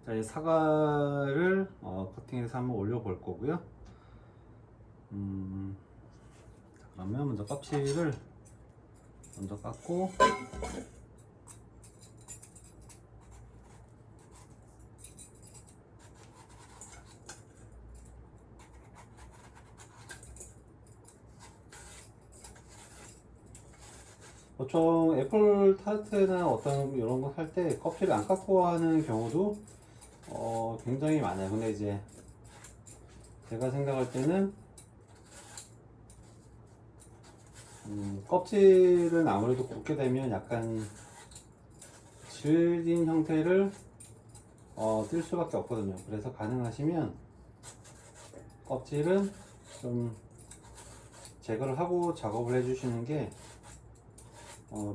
자, 이 사과를 커팅해서 한번 올려 볼 거고요. 자, 그러면 먼저 껍질을 먼저 깎고, 보통 애플 타르트나 어떤 이런 거 살 때 껍질을 안 깎고 하는 경우도 굉장히 많아요. 근데 이제 제가 생각할 때는 껍질은 아무래도 굽게 되면 약간 질긴 형태를 뜰 수밖에 없거든요. 그래서 가능하시면 껍질은 좀 제거를 하고 작업을 해주시는 게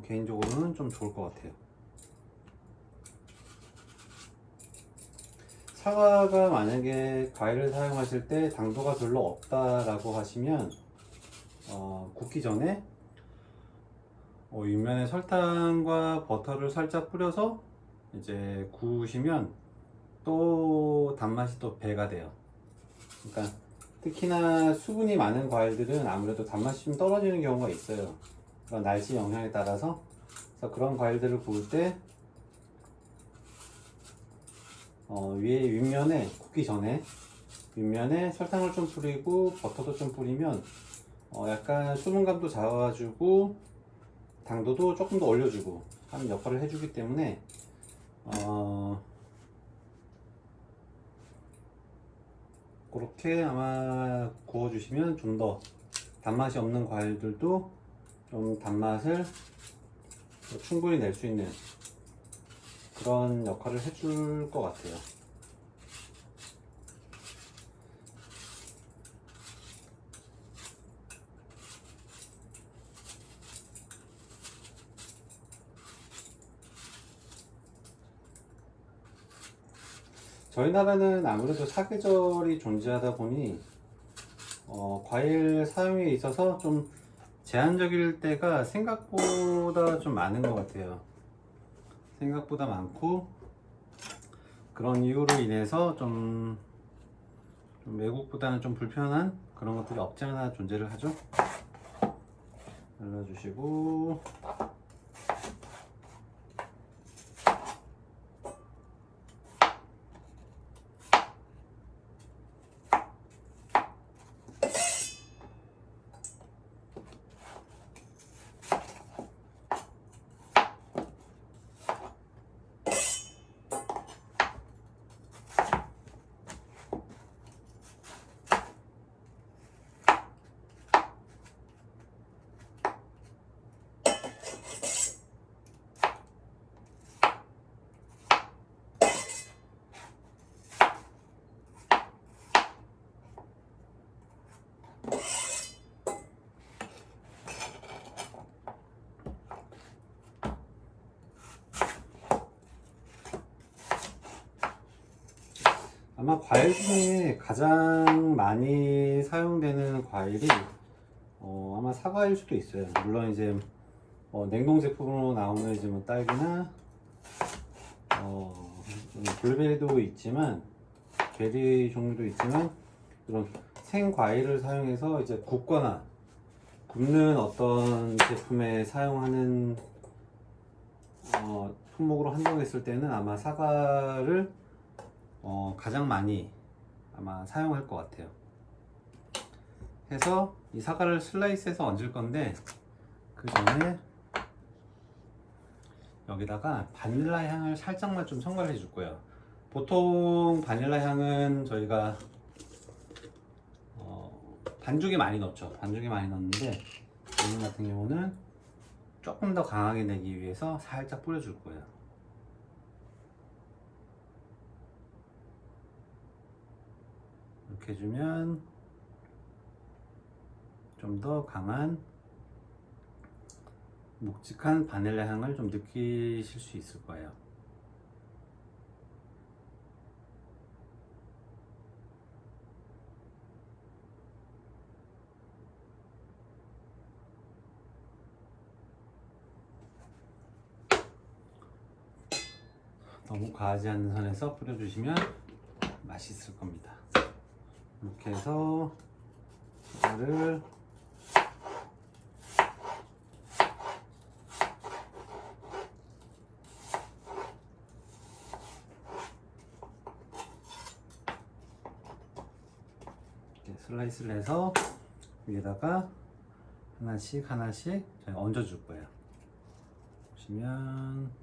개인적으로는 좀 좋을 것 같아요. 사과가 만약에 과일을 사용하실 때 당도가 별로 없다라고 하시면 굽기 전에 윗면에 설탕과 버터를 살짝 뿌려서 이제 구우시면 또 단맛이 또 배가 돼요. 그러니까 특히나 수분이 많은 과일들은 아무래도 단맛이 좀 떨어지는 경우가 있어요. 그런 날씨 영향에 따라서. 그래서 그런 과일들을 구울 때 위에 윗면에 굽기 전에 윗면에 설탕을 좀 뿌리고 버터도 좀 뿌리면 약간 수분감도 잡아주고 당도도 조금 더 올려주고 하는 역할을 해주기 때문에 그렇게 아마 구워주시면 좀 더 단맛이 없는 과일들도 좀 단맛을 충분히 낼 수 있는 그런 역할을 해줄 것 같아요. 저희 나라는 아무래도 사계절이 존재하다 보니 과일 사용에 있어서 좀 제한적일 때가 생각보다 좀 많은 것 같아요. 생각보다 많고 그런 이유로 인해서 좀 외국보다는 좀 불편한 그런 것들이 없지 않아 존재를 하죠. 눌러주시고 아마 과일 중에 가장 많이 사용되는 과일이 아마 사과일 수도 있어요. 물론 이제 냉동 제품으로 나오는 이제 뭐 딸기나 블루베리도 있지만 베리 종류도 있지만 이런 생 과일을 사용해서 이제 굽거나 굽는 어떤 제품에 사용하는 품목으로 한정했을 때는 아마 사과를 가장 많이 아마 사용할 것 같아요. 해서 이 사과를 슬라이스해서 얹을 건데 그 전에 여기다가 바닐라 향을 살짝만 좀 첨가를 해줄 거예요. 보통 바닐라 향은 저희가 반죽에 많이 넣죠. 반죽에 많이 넣는데 오늘 같은 경우는 조금 더 강하게 내기 위해서 살짝 뿌려줄 거예요. 이렇게 해주면 좀 더 강한 묵직한 바닐라 향을 좀 느끼실 수 있을 거예요. 너무 과하지 않는 선에서 뿌려주시면 맛있을 겁니다. 이렇게 해서 이거를 이렇게 슬라이스를 해서 위에다가 하나씩 하나씩 저희 얹어 줄 거예요. 보시면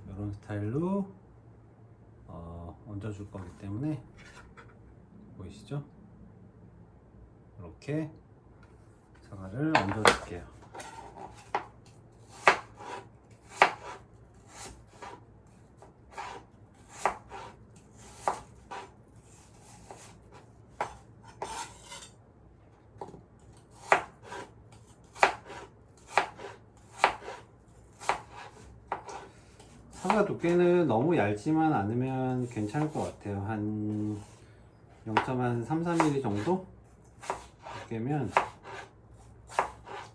이런 스타일로 얹어 줄 거기 때문에 보이시죠? 이렇게 사과를 얹어 줄게요. 사과 두께는 너무 얇지만 않으면 괜찮을 것 같아요. 한 0.33mm 정도 두께면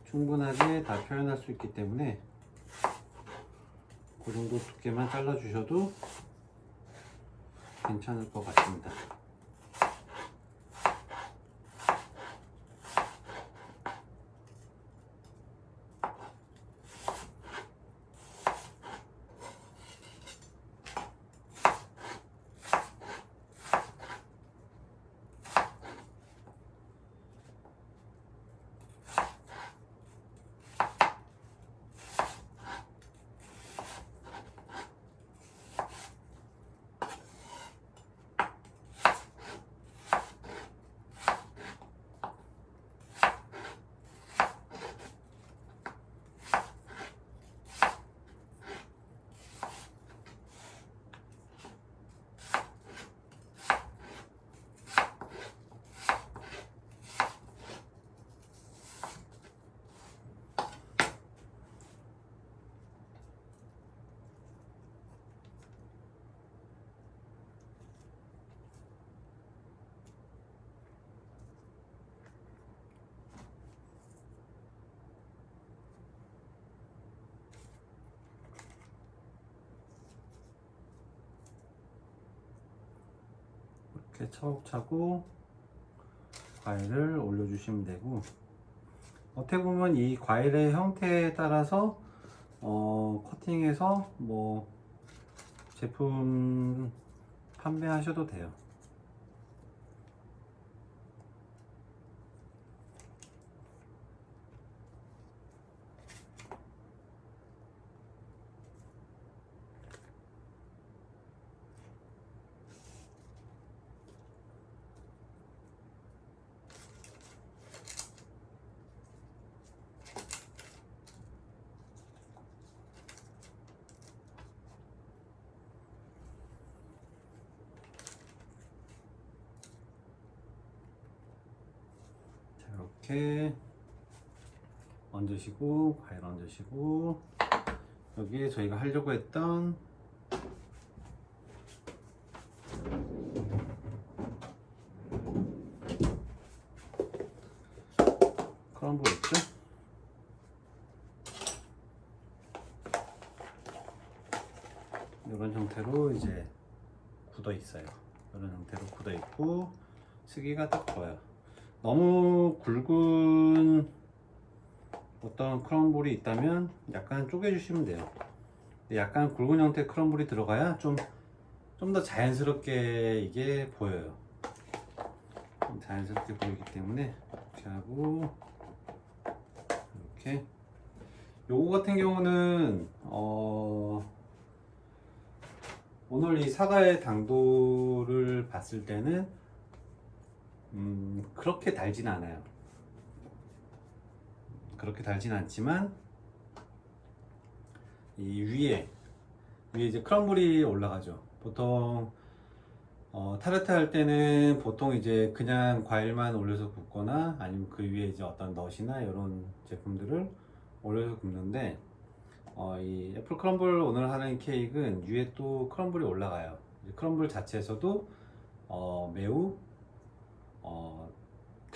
충분하게 다 표현할 수 있기 때문에 그 정도 두께만 잘라 주셔도 괜찮을 것 같습니다. 이렇게 차곡차곡 과일을 올려주시면 되고, 어떻게 보면 이 과일의 형태에 따라서 커팅해서 뭐 제품 판매하셔도 돼요. 이렇게 얹으시고, 과일 얹으시고, 여기에 저희가 하려고 했던 크럼블 있죠? 이런 형태로 이제 굳어 있어요. 이런 형태로 굳어 있고 쓰기가 딱 좋아요. 너무 굵은 어떤 크럼블이 있다면 약간 쪼개주시면 돼요. 약간 굵은 형태의 크럼블이 들어가야 좀 더 자연스럽게 이게 보여요. 좀 자연스럽게 보이기 때문에 이렇게 하고, 이렇게 요거 같은 경우는 오늘 이 사과의 당도를 봤을 때는 그렇게 달진 않아요. 그렇게 달진 않지만 이 위에 이제 크럼블이 올라가죠. 보통 타르트 할 때는 보통 이제 그냥 과일만 올려서 굽거나 아니면 그 위에 이제 어떤 넛이나 이런 제품들을 올려서 굽는데, 이 애플 크럼블 오늘 하는 케이크는 위에 또 크럼블이 올라가요. 크럼블 자체에서도 매우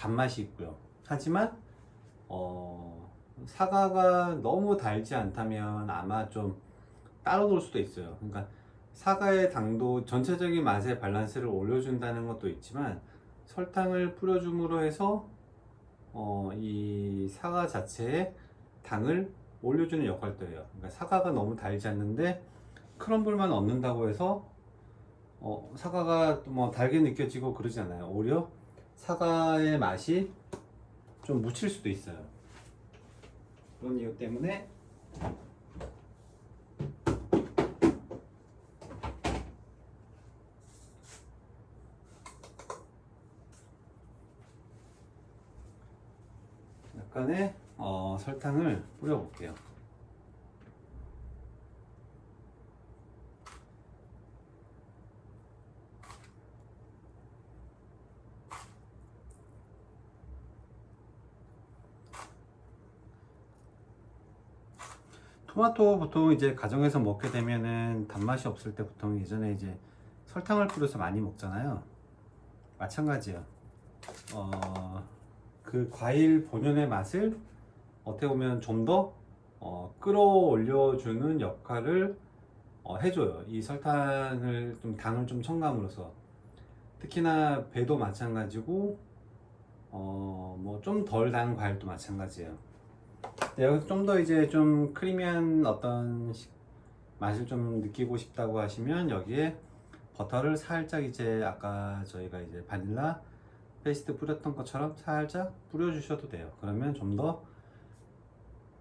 단맛이 있고요. 하지만 사과가 너무 달지 않다면 아마 좀 따로 돌 수도 있어요. 그러니까 사과의 당도 전체적인 맛의 밸런스를 올려준다는 것도 있지만 설탕을 뿌려줌으로 해서 이 사과 자체의 당을 올려주는 역할도 해요. 그러니까 사과가 너무 달지 않는데 크럼블만 넣는다고 해서 사과가 뭐 달게 느껴지고 그러지 않아요. 오히려 사과의 맛이 좀 묻힐 수도 있어요. 그런 이유 때문에 약간의 설탕을 뿌려 볼게요. 토마토 보통 이제 가정에서 먹게 되면은 단맛이 없을 때 보통 예전에 이제 설탕을 뿌려서 많이 먹잖아요. 마찬가지예요. 그 과일 본연의 맛을 어떻게 보면 좀 더 끌어올려주는 역할을 해줘요. 이 설탕을 좀 당을 좀 첨가함으로써 특히나 배도 마찬가지고 뭐 좀 덜 단 과일도 마찬가지예요. 여기서 좀 더 이제 좀 크리미한 어떤 맛을 좀 느끼고 싶다고 하시면 여기에 버터를 살짝 이제 아까 저희가 이제 바닐라 페이스트 뿌렸던 것처럼 살짝 뿌려주셔도 돼요. 그러면 좀 더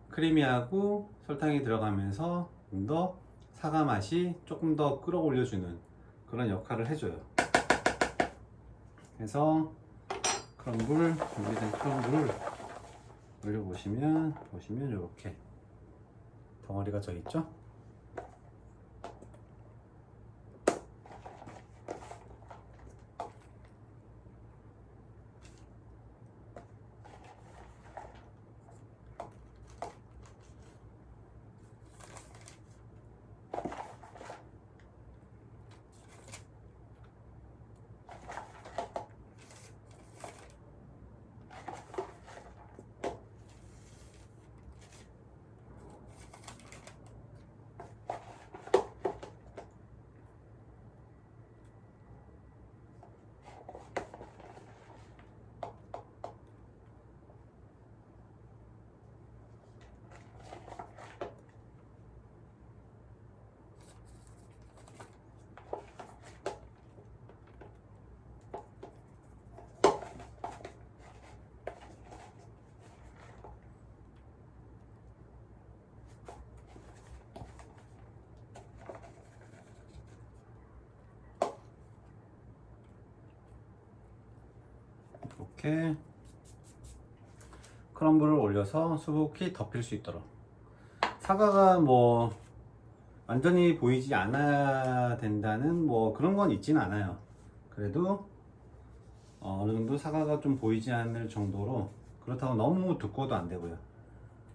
크리미하고 설탕이 들어가면서 좀 더 사과 맛이 조금 더 끌어올려주는 그런 역할을 해줘요. 그래서 준비된 크럼블을 올려보시면 이렇게 덩어리가 져 있죠. 이렇게 크럼블을 올려서 수북히 덮일 수 있도록. 사과가 뭐 완전히 보이지 않아야 된다는 뭐 그런 건 있지는 않아요. 그래도 어느 정도 사과가 좀 보이지 않을 정도로, 그렇다고 너무 두꺼워도 안 되고요.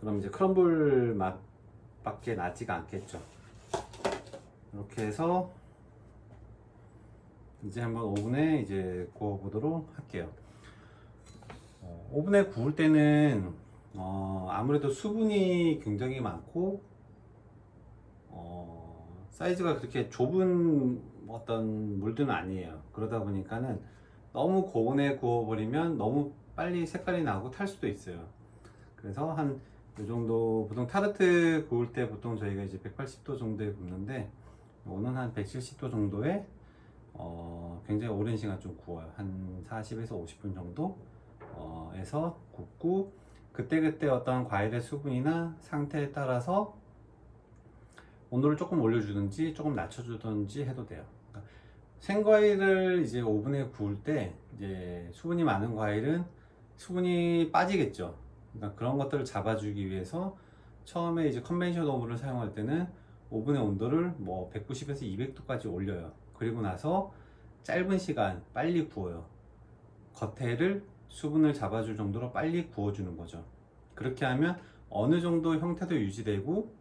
그럼 이제 크럼블 맛밖에 나지가 않겠죠. 이렇게 해서 이제 한번 오븐에 이제 구워 보도록 할게요. 오븐에 구울 때는 아무래도 수분이 굉장히 많고 사이즈가 그렇게 좁은 어떤 물들은 아니에요. 그러다 보니까는 너무 고온에 구워버리면 너무 빨리 색깔이 나고 탈 수도 있어요. 그래서 한 이 정도, 보통 타르트 구울 때 보통 저희가 이제 180도 정도에 굽는데 오늘 한 170도 정도에 굉장히 오랜 시간 좀 구워요. 한 40에서 50분 정도 에서 굽고, 그때그때 어떤 과일의 수분이나 상태에 따라서 온도를 조금 올려주든지 조금 낮춰주든지 해도 돼요. 그러니까 생과일을 이제 오븐에 구울 때 이제 수분이 많은 과일은 수분이 빠지겠죠. 그러니까 그런 것들을 잡아주기 위해서 처음에 이제 컨벤셔널 오븐을 사용할 때는 오븐의 온도를 뭐 190에서 200도까지 올려요. 그리고 나서 짧은 시간 빨리 구워요. 겉에를 수분을 잡아줄 정도로 빨리 구워주는 거죠. 그렇게 하면 어느 정도 형태도 유지되고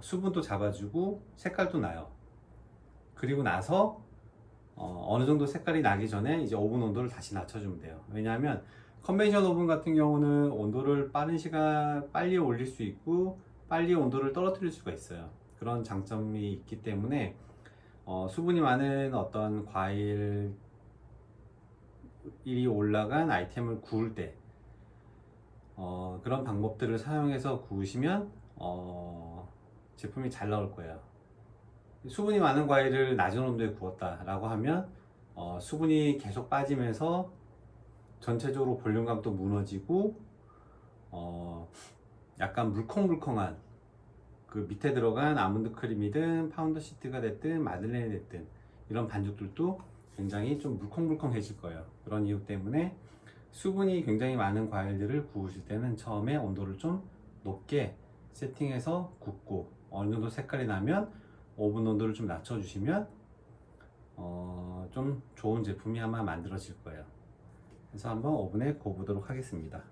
수분도 잡아주고 색깔도 나요. 그리고 나서 어느 정도 색깔이 나기 전에 이제 오븐 온도를 다시 낮춰주면 돼요. 왜냐하면 컨벤션 오븐 같은 경우는 온도를 빠른 시간 빨리 올릴 수 있고 빨리 온도를 떨어뜨릴 수가 있어요. 그런 장점이 있기 때문에 수분이 많은 어떤 과일이 올라간 아이템을 구울 때 그런 방법들을 사용해서 구우시면 제품이 잘 나올 거예요. 수분이 많은 과일을 낮은 온도에 구웠다 라고 하면 수분이 계속 빠지면서 전체적으로 볼륨감도 무너지고 약간 물컹물컹한 그 밑에 들어간 아몬드 크림이든 파운드 시트가 됐든 마들렌이 됐든 이런 반죽들도 굉장히 좀 물컹물컹해질 거예요. 그런 이유 때문에 수분이 굉장히 많은 과일들을 구우실 때는 처음에 온도를 좀 높게 세팅해서 굽고 어느 정도 색깔이 나면 오븐 온도를 좀 낮춰주시면 좀 좋은 제품이 아마 만들어질 거예요. 그래서 한번 오븐에 구워보도록 하겠습니다.